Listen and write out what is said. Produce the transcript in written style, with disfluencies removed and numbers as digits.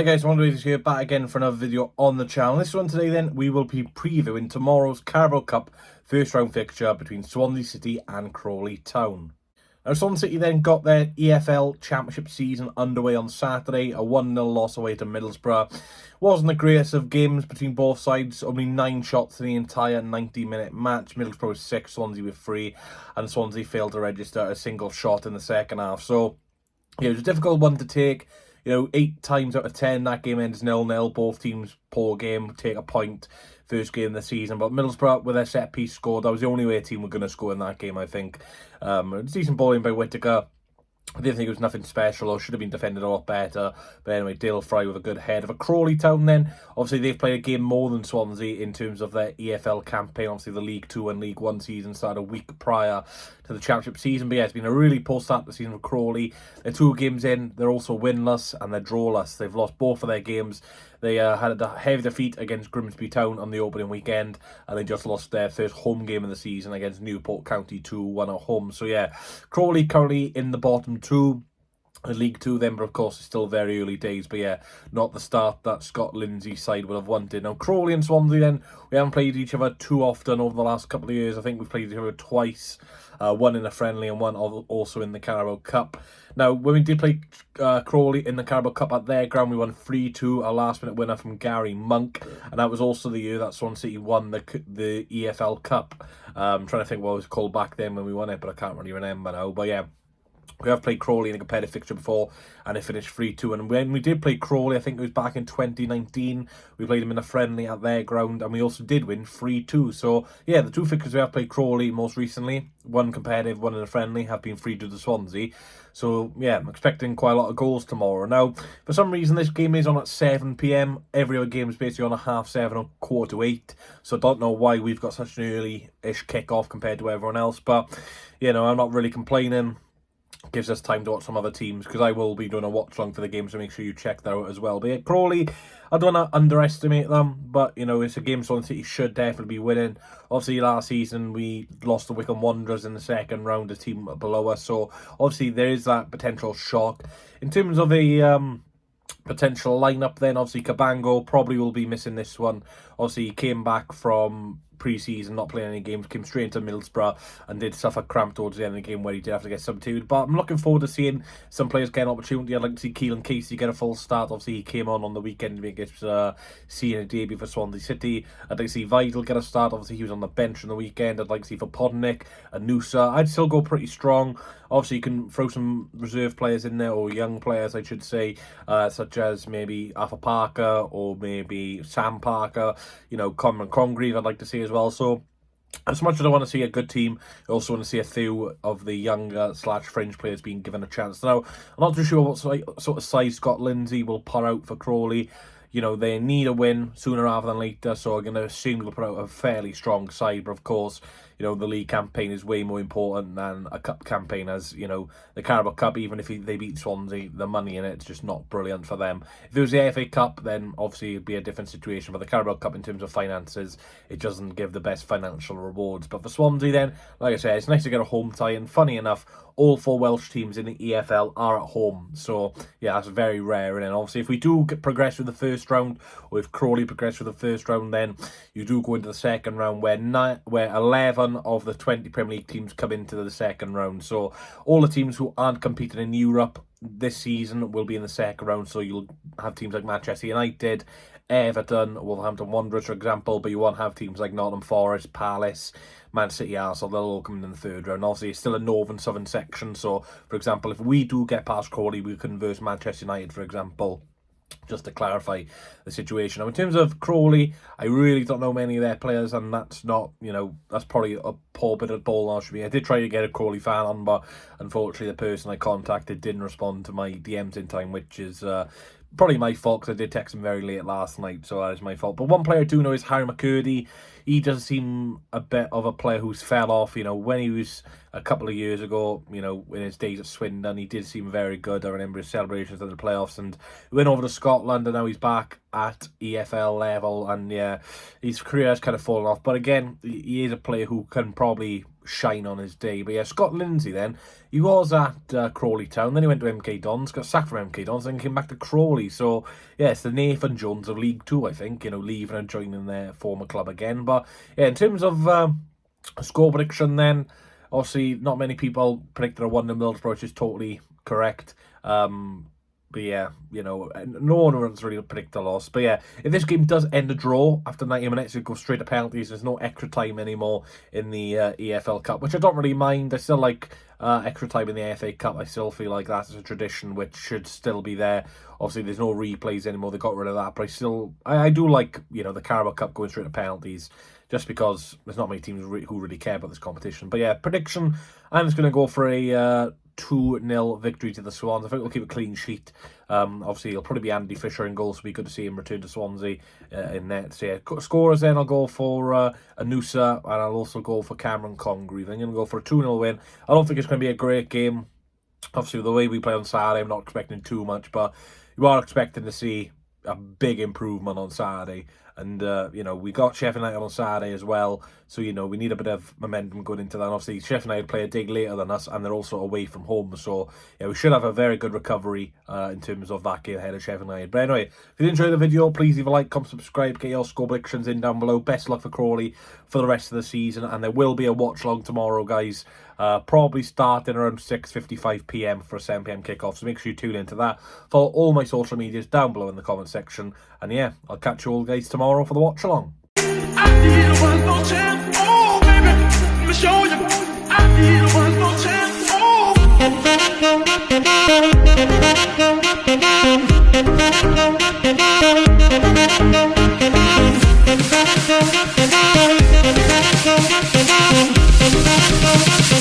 Hi guys, Wonderways here, back again for another video on the channel. This one today then, we will be previewing tomorrow's Carabao Cup first round fixture between Swansea City and Crawley Town. Now Swansea City then got their EFL Championship season underway on Saturday, a 1-0 loss away to Middlesbrough. Wasn't the greatest of games between both sides, only 9 shots in the entire 90-minute match. Middlesbrough with 6, Swansea with 3, and Swansea failed to register a single shot in the second half. So yeah, it was a difficult one to take. 8 times out of 10, that game ends 0-0. Both teams, poor game, take a point. First game of the season. But Middlesbrough, with their set-piece score, that was the only way a team were going to score in that game, I think. Decent bowling by Whittaker. I didn't think it was nothing special or should have been defended a lot better. But anyway, Dale Fry with a good head. For Crawley Town then, obviously they've played a game more than Swansea in terms of their EFL campaign. Obviously the League 2 and League 1 season started a week prior to the Championship season. But yeah, it's been a really poor start to the season for Crawley. They're 2 games in, they're also winless and they're drawless. They've lost both of their games. They had a heavy defeat against Grimsby Town on the opening weekend, and they just lost their first home game of the season against Newport County 2-1 at home. So yeah, Crawley currently in the bottom 2. In League 2 then, but of course it's still very early days. But yeah, not the start that Scott Lindsay's side would have wanted. Now Crawley and Swansea then, we haven't played each other too often over the last couple of years. I think we've played each other twice, one in a friendly and one also in the Carabao Cup. Now when we did play Crawley in the Carabao Cup at their ground, we won 3-2, a last minute winner from Gary Monk, and that was also the year that Swansea City won the EFL Cup. I'm trying to think what it was called back then when we won it, but I can't really remember now. But yeah, we have played Crawley in a competitive fixture before, and it finished 3-2. And when we did play Crawley, I think it was back in 2019, we played them in a friendly at their ground, and we also did win 3-2. So, yeah, the 2 fixtures we have played Crawley most recently, one competitive, one in a friendly, have been 3-2 to Swansea. So, yeah, I'm expecting quite a lot of goals tomorrow. Now, for some reason, this game is on at 7 p.m. Every other game is basically on at 7:30 or 7:45. So, I don't know why we've got such an early-ish kick-off compared to everyone else. But, I'm not really complaining. Gives us time to watch some other teams, because I will be doing a watch along for the game, so make sure you check that out as well. But yeah, Crawley, I don't want to underestimate them, but it's a game Swansea City should definitely be winning. Obviously last season we lost to Wycombe Wanderers in the second round, a team below us, so obviously there is that potential shock. In terms of a potential lineup then, obviously Cabango probably will be missing this one. Obviously he came back from pre-season, not playing any games, came straight into Middlesbrough and did suffer cramp towards the end of the game where he did have to get substituted. But I'm looking forward to seeing some players get an opportunity. I'd like to see Keelan Casey get a full start. Obviously he came on the weekend to make his seeing a debut for Swansea City. I'd like to see Vidal get a start. Obviously he was on the bench on the weekend. I'd like to see for Podnik and Noosa. I'd still go pretty strong. Obviously you can throw some reserve players in there, or young players I should say, such as maybe Arthur Parker or maybe Sam Parker, Conran Congreve I'd like to see as well. So as much as I want to see a good team, I also want to see a few of the younger / fringe players being given a chance. Now, I'm not too sure what sort of size Scott Lindsay will put out for Crawley. They need a win sooner rather than later, so I'm going to assume they'll put out a fairly strong side. But of course, the league campaign is way more important than a cup campaign, as, the Carabao Cup, even if they beat Swansea, the money in it's just not brilliant for them. If it was the FA Cup, then obviously it'd be a different situation. But the Carabao Cup, in terms of finances, it doesn't give the best financial rewards. But for Swansea then, like I said, it's nice to get a home tie, and funny enough, all 4 Welsh teams in the EFL are at home. So, yeah, that's very rare. And then obviously, if we do progress with the first round, or if Crawley progress with the first round, then you do go into the second round where 11 of the 20 Premier League teams come into the second round. So, all the teams who aren't competing in Europe this season will be in the second round. So, you'll have teams like Manchester United, Everton, Wolverhampton Wanderers, for example, but you won't have teams like Nottingham Forest, Palace, Man City, Arsenal. They'll all come in the third round. Obviously, it's still a northern southern section, so for example, if we do get past Crawley, we can verse Manchester United, for example, just to clarify the situation. Now, in terms of Crawley, I really don't know many of their players, and that's not, that's probably a poor bit of ball knowledge for me. I did try to get a Crawley fan on, but unfortunately the person I contacted didn't respond to my DMs in time, which is probably my fault, because I did text him very late last night, so that is my fault. But one player I do know is Harry McCurdy. He does seem a bit of a player who's fell off. When he was a couple of years ago, in his days at Swindon, he did seem very good. I remember his celebrations in the playoffs, and he went over to Scotland, and now he's back at EFL level, and yeah, his career has kind of fallen off. But again, he is a player who can probably shine on his day. But yeah, Scott Lindsay then, he was at Crawley Town, then he went to MK Dons, got sacked from MK Dons, then came back to Crawley. So yeah, it's the Nathan Jones of League Two, I think, leaving and joining their former club again. But yeah, in terms of score prediction then, obviously not many people predicted a 1-0 Middlesbrough, which is totally correct. But yeah, no one wants really predict a loss. But yeah, if this game does end a draw after 90 minutes, it goes straight to penalties. There's no extra time anymore in the EFL Cup, which I don't really mind. I still like extra time in the FA Cup. I still feel like that's a tradition which should still be there. Obviously, there's no replays anymore. They got rid of that. But I do like, the Carabao Cup going straight to penalties, just because there's not many teams who really care about this competition. But yeah, prediction, I'm just going to go for a 2-0 victory to the Swans. I think we'll keep a clean sheet. Obviously, it'll probably be Andy Fisher in goal, so it'll be good to see him return to Swansea in net. So yeah, scorers then, I'll go for Anusa, and I'll also go for Cameron Congreve. I'm going to go for a 2-0 win. I don't think it's going to be a great game. Obviously, with the way we play on Saturday, I'm not expecting too much, but you are expecting to see a big improvement on Saturday. And, we got Sheffield United on Saturday as well. So, we need a bit of momentum going into that. And obviously, Sheffield United play a day later than us, and they're also away from home. So, yeah, we should have a very good recovery in terms of that game ahead of Sheffield United. But anyway, if you enjoyed the video, please leave a like, comment, subscribe, get your score predictions in down below. Best luck for Crawley for the rest of the season. And there will be a watch-along tomorrow, guys. Probably starting around 6:55 p.m. for a 7 p.m. kickoff. So make sure you tune into that. Follow all my social medias down below in the comment section. And yeah, I'll catch you all guys tomorrow for the watch along. Oh,